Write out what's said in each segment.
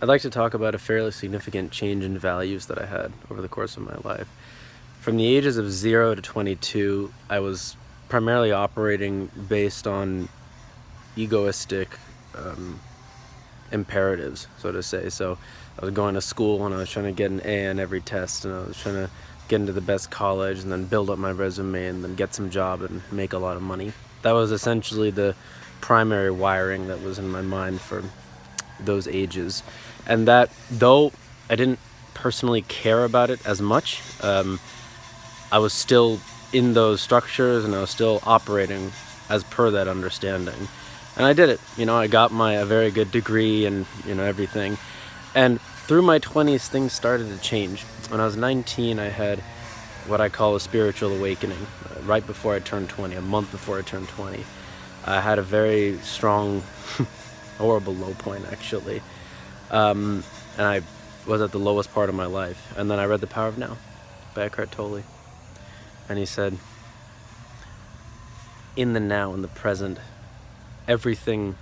I'd like to talk about a fairly significant change in values that I had over the course of my life. From the ages of 0 to 22, I was primarily operating based on egoistic imperatives, so to say. So I was going to school and I was trying to get an A on every test, and I was trying to get into the best college and then build up my resume and then get some job and make a lot of money. That was essentially the primary wiring that was in my mind for those ages. And that, though I didn't personally care about it as much, I was still in those structures and I was still operating as per that understanding. And I did it. I got a very good degree and, everything. And through my 20s, things started to change. When I was 19, I had what I call a spiritual awakening. Right before I turned 20, a month before I turned 20. I had a very strong, horrible low point, actually. And I was at the lowest part of my life. And then I read The Power of Now by Eckhart Tolle. And he said, in the now, in the present, everything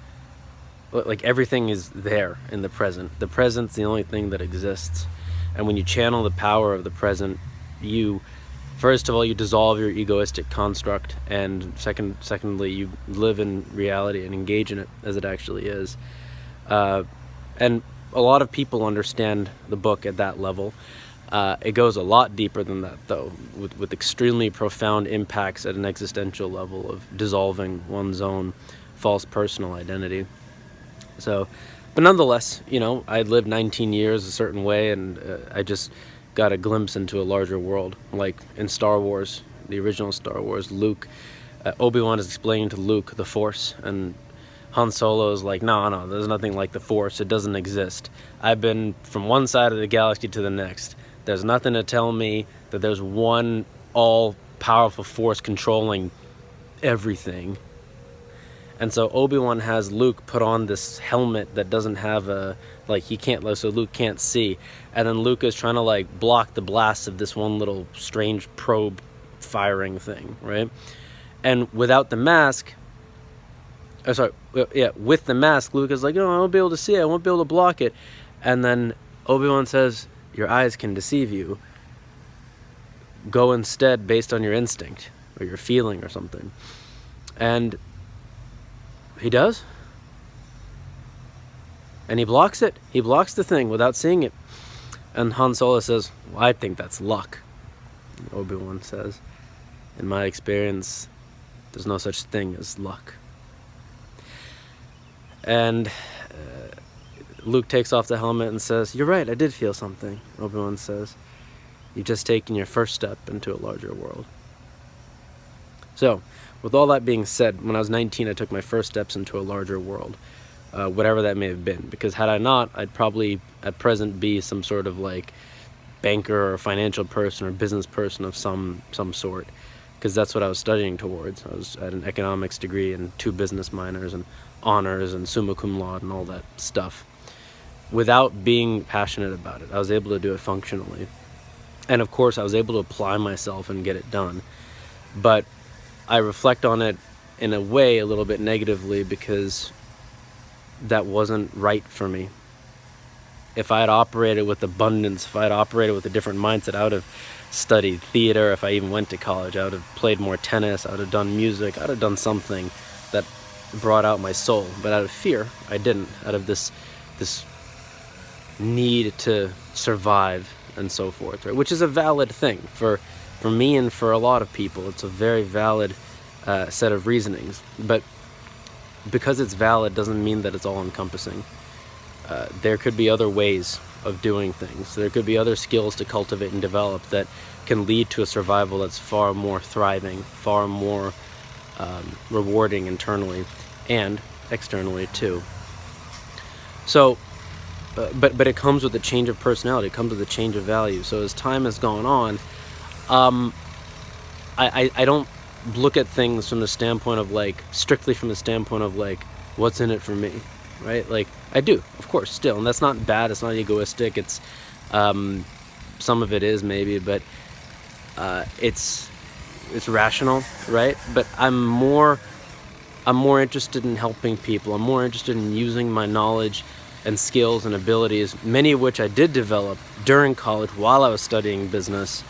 is there in the present. The present's the only thing that exists. And when you channel the power of the present, first of all, you dissolve your egoistic construct, and secondly, you live in reality and engage in it as it actually is. And a lot of people understand the book at that level. It goes a lot deeper than that, though, with extremely profound impacts at an existential level of dissolving one's own false personal identity. So, but nonetheless, I lived 19 years a certain way, and I just got a glimpse into a larger world. Like in Star Wars, the original Star Wars, Obi-Wan is explaining to Luke the Force, and Han Solo is like, no, there's nothing like the Force. It doesn't exist. I've been from one side of the galaxy to the next. There's nothing to tell me that there's one all-powerful force controlling everything. And so Obi-Wan has Luke put on this helmet that doesn't have so Luke can't see. And then Luke is trying to block the blast of this one little strange probe firing thing, right? And without the mask, with the mask, Luke is like, I won't be able to see it, I won't be able to block it. And then Obi-Wan says, your eyes can deceive you. Go instead based on your instinct or your feeling or something. And he does. And he blocks it. He blocks the thing without seeing it. And Han Solo says, well, I think that's luck. Obi-Wan says, in my experience, there's no such thing as luck. And Luke takes off the helmet and says, you're right, I did feel something. Obi-Wan says, you've just taken your first step into a larger world. So, with all that being said, when I was 19, I took my first steps into a larger world, whatever that may have been. Because had I not, I'd probably at present be some sort of banker or financial person or business person of some sort. Because that's what I was studying towards. I was at an economics degree and 2 business minors and honors and summa cum laude and all that stuff. Without being passionate about it, I was able to do it functionally. And of course, I was able to apply myself and get it done. But I reflect on it in a way a little bit negatively because that wasn't right for me. If I had operated with abundance, if I had operated with a different mindset, I would have studied theater. If I even went to college, I would have played more tennis, I would have done music, I would have done something that brought out my soul. But out of fear, I didn't. Out of this need to survive and so forth, right? Which is a valid thing for me and for a lot of people. It's a very valid set of reasonings, but because it's valid doesn't mean that it's all encompassing. There could be other ways of doing things. There could be other skills to cultivate and develop that can lead to a survival that's far more thriving, far more rewarding internally and externally too. So but it comes with a change of personality. It comes with a change of value. So as time has gone on, I don't look at things from the standpoint of strictly from the standpoint of what's in it for me, right? I do, of course, still, and that's not bad. It's not egoistic. It's some of it is maybe, but it's rational, right? But I'm more interested in helping people. I'm more interested in using my knowledge and skills and abilities, many of which I did develop during college while I was studying business.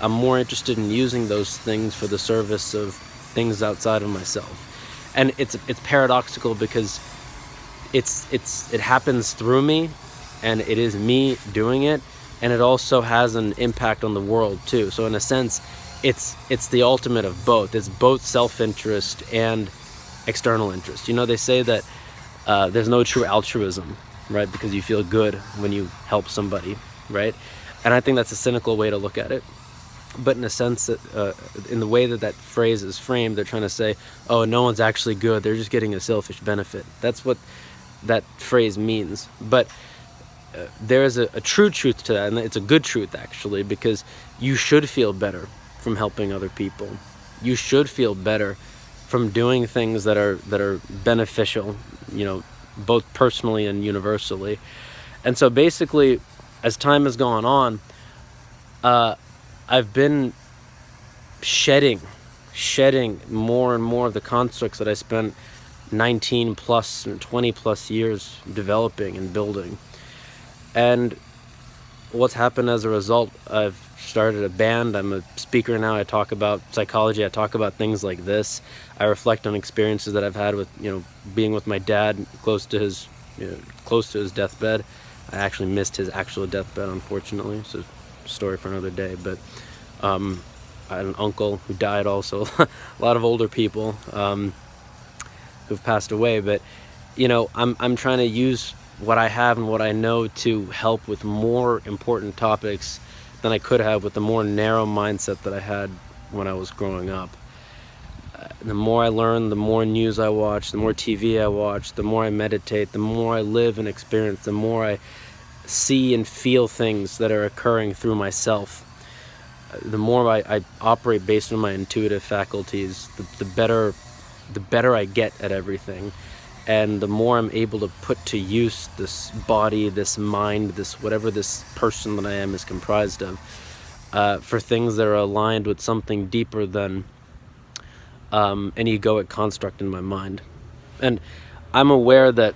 I'm more interested in using those things for the service of things outside of myself. And it's paradoxical because it happens through me, and it is me doing it, and it also has an impact on the world too. So in a sense, it's the ultimate of both. It's both self-interest and external interest. They say that there's no true altruism, right? Because you feel good when you help somebody, right? And I think that's a cynical way to look at it. But in a sense, that in the way that phrase is framed, they're trying to say, oh, no one's actually good, they're just getting a selfish benefit. That's what that phrase means. But there is a true truth to that, and it's a good truth actually, because you should feel better from helping other people. You should feel better from doing things that are beneficial, both personally and universally. And so basically, as time has gone on, I've been shedding more and more of the constructs that I spent 19 plus and 20 plus years developing and building. And what's happened as a result, I've started a band. I'm a speaker now. I talk about psychology. I talk about things like this. I reflect on experiences that I've had with, being with my dad close to his deathbed. I actually missed his actual deathbed, unfortunately. It's a story for another day. But I had an uncle who died also. A lot of older people who've passed away. But I'm trying to use what I have and what I know to help with more important topics than I could have with the more narrow mindset that I had when I was growing up. The more I learn, the more news I watch, the more TV I watch, the more I meditate, the more I live and experience, the more I see and feel things that are occurring through myself. The more I operate based on my intuitive faculties, the better I get at everything. And the more I'm able to put to use this body, this mind, this whatever this person that I am is comprised of, for things that are aligned with something deeper than an egoic construct in my mind. And I'm aware that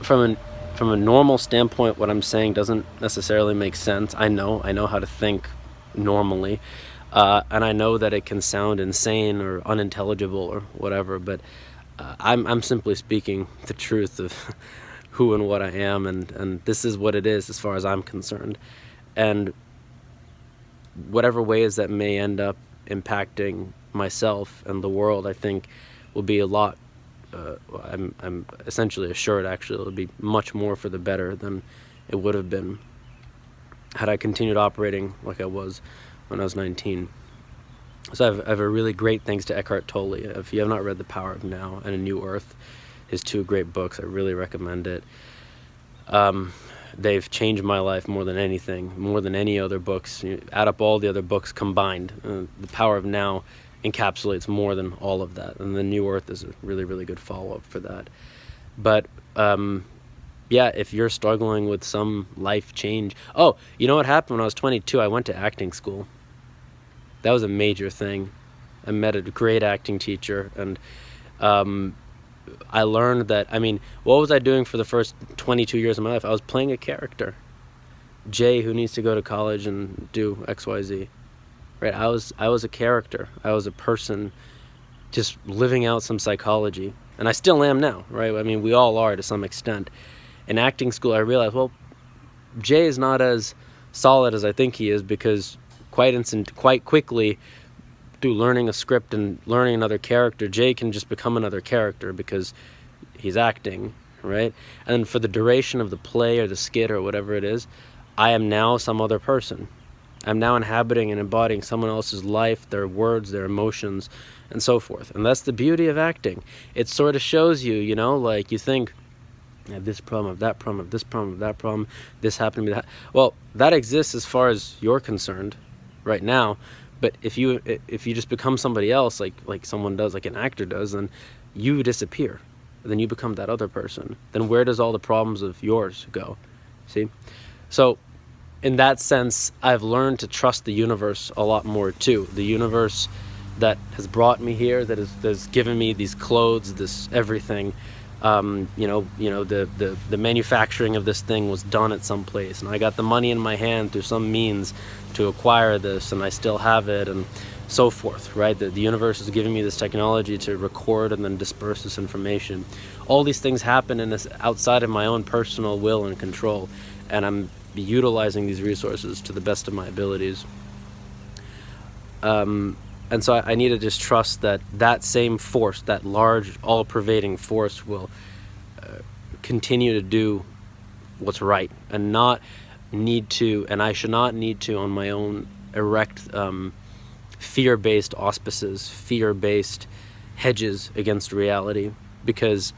from a normal standpoint, what I'm saying doesn't necessarily make sense. I know how to think normally, and I know that it can sound insane or unintelligible or whatever, but I'm simply speaking the truth of who and what I am, and this is what it is as far as I'm concerned. And whatever ways that may end up impacting myself and the world, I think will be a lot, I'm essentially assured actually it'll be much more for the better than it would have been had I continued operating like I was when I was 19. So I have a really great thanks to Eckhart Tolle. If you have not read The Power of Now and A New Earth, his two great books, I really recommend it. They've changed my life more than anything, more than any other books. You add up all the other books combined. The Power of Now encapsulates more than all of that. And The New Earth is a really, really good follow-up for that. But yeah, if you're struggling with some life change. Oh, you know what happened when I was 22? I went to acting school. That was a major thing. I met a great acting teacher, and I learned that, what was I doing for the first 22 years of my life? I was playing a character. Jay, who needs to go to college and do XYZ. Right? I was a character. I was a person just living out some psychology. And I still am now, right? We all are to some extent. In acting school, I realized, well, Jay is not as solid as I think he is, because quite quickly, through learning a script and learning another character, Jay can just become another character because he's acting, right? And then for the duration of the play or the skit or whatever it is, I am now some other person. I'm now inhabiting and embodying someone else's life, their words, their emotions, and so forth. And that's the beauty of acting. It sort of shows you, like you think, I have this problem, I have that problem, I have this problem, I have that problem, this happened to me, that. Well, that exists as far as you're concerned right now. But if you just become somebody else, like someone does, like an actor does, then you disappear. Then you become that other person. Then where does all the problems of yours go? See? So in that sense, I've learned to trust the universe a lot more too. The universe that has brought me here, that has given me these clothes, this everything, The manufacturing of this thing was done at some place, and I got the money in my hand through some means to acquire this, and I still have it, and so forth, right? The universe is giving me this technology to record and then disperse this information. All these things happen in this outside of my own personal will and control, and I'm utilizing these resources to the best of my abilities. And so I need to just trust that that same force, that large, all-pervading force, will continue to do what's right, and not need to, and I should not need to, on my own, erect fear-based auspices, fear-based hedges against reality, because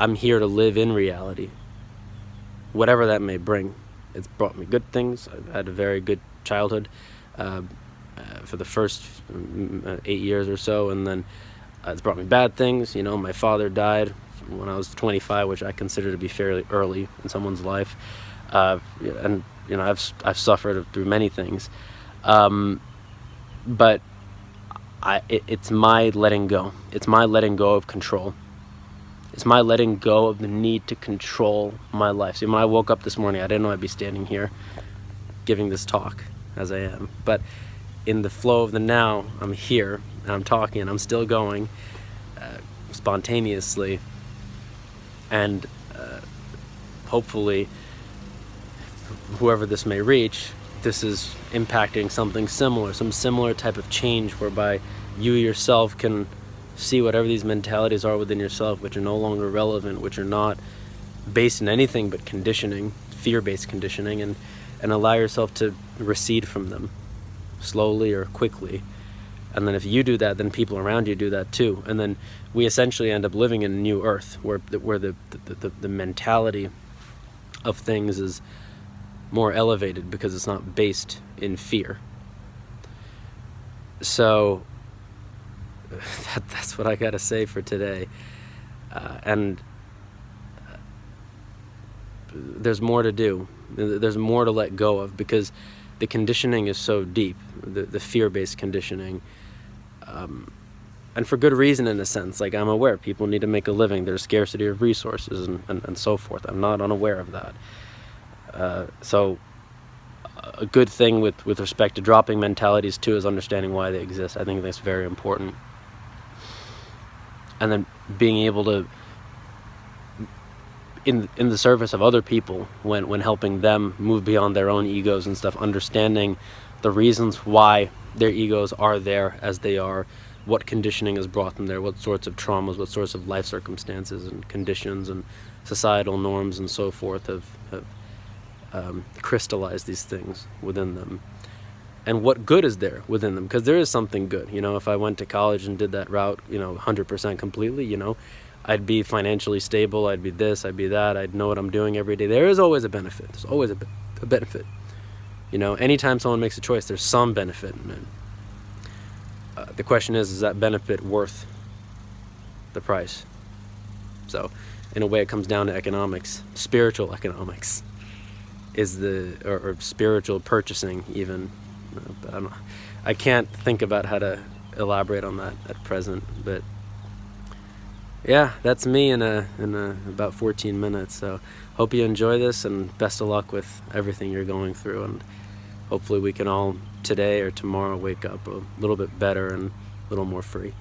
I'm here to live in reality, whatever that may bring. It's brought me good things. I've had a very good childhood. For the first 8 years or so, and then it's brought me bad things. My father died when I was 25, which I consider to be fairly early in someone's life, and I've suffered through many things, but it's my letting go. It's my letting go of control. It's my letting go of the need to control my life. See, when I woke up this morning, I didn't know I'd be standing here giving this talk as I am, but in the flow of the now, I'm here, and I'm talking, and I'm still going spontaneously, and hopefully, whoever this may reach, this is impacting something similar, some similar type of change whereby you yourself can see whatever these mentalities are within yourself, which are no longer relevant, which are not based in anything but conditioning, fear-based conditioning, and allow yourself to recede from them, slowly or quickly. And then if you do that, then people around you do that too, and then we essentially end up living in a new earth where the mentality of things is more elevated because it's not based in fear. So that's what I gotta say for today, and there's more to do. There's more to let go of, because the conditioning is so deep, the fear-based conditioning, and for good reason, in a sense. Like, I'm aware people need to make a living, there's scarcity of resources, and so forth. I'm not unaware of that. So a good thing with respect to dropping mentalities too is understanding why they exist. I think that's very important. And then being able to, in the service of other people, when helping them move beyond their own egos and stuff, understanding the reasons why their egos are there as they are, what conditioning has brought them there, what sorts of traumas, what sorts of life circumstances and conditions and societal norms and so forth have crystallized these things within them, and what good is there within them, because there is something good. If I went to college and did that route 100% completely, I'd be financially stable, I'd be this, I'd be that, I'd know what I'm doing every day. There is always a benefit. There's always a benefit. Anytime someone makes a choice, there's some benefit in it. The question is that benefit worth the price? So, in a way, it comes down to economics, spiritual economics, or spiritual purchasing even. I can't think about how to elaborate on that at present, but yeah, that's me in about 14 minutes. So hope you enjoy this, and best of luck with everything you're going through, and hopefully we can all today or tomorrow wake up a little bit better and a little more free.